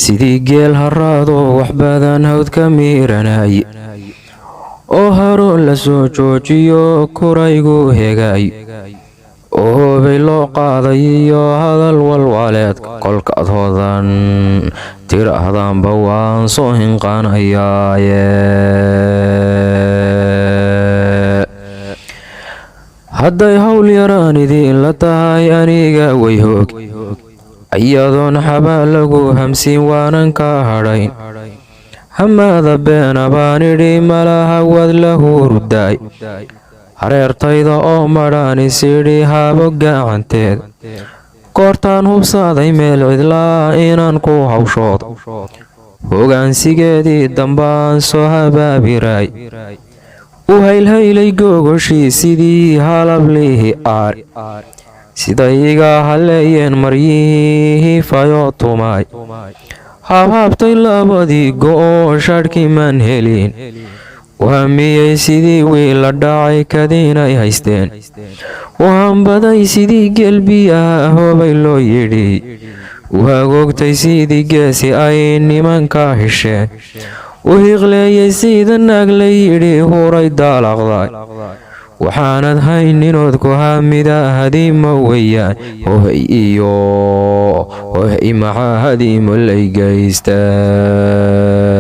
sidii geel haraado wax badan hawd ka miiranay oo haro la soo joojiyo kuraygu hegay oo hoobay loo qaaday iyo hadal walwaleed kolkaad hoodan tiraahdaanba waan soo hinqaanayaaye hadday hawl yaraan idiin la tahay aniga way hoog iyadoon xabaa lagu hamsiin waanan ka hadhayn hamaada beena baan idhi malaha wad la hurudaay hareertayda oo madhaan isidhi haabo gacanteed goortaan hubsaaday meel cidlaa inaan ku hawshoodo hogaansigeedii dambaan soo habaabiray u haylhaylay googoshii sidii halablihi aari siday iga haleeyeen maryihii fayoo tumay habhaabtay labadii go'oo shadhkii maan helin wahamiyey sidii wiil la dhacay kadiinay haysteen wahambaday sidii gelbiyaha hoobay loo yidhi wahagoogtay sidii geesi ay nimanka hesheen u hiqleeyey sida naag la yidhi huray daalaqday waxaanad hayninood ku hamida hadiimo weyaan hohay iyo hohay maxaa hadiimo lay gaystaa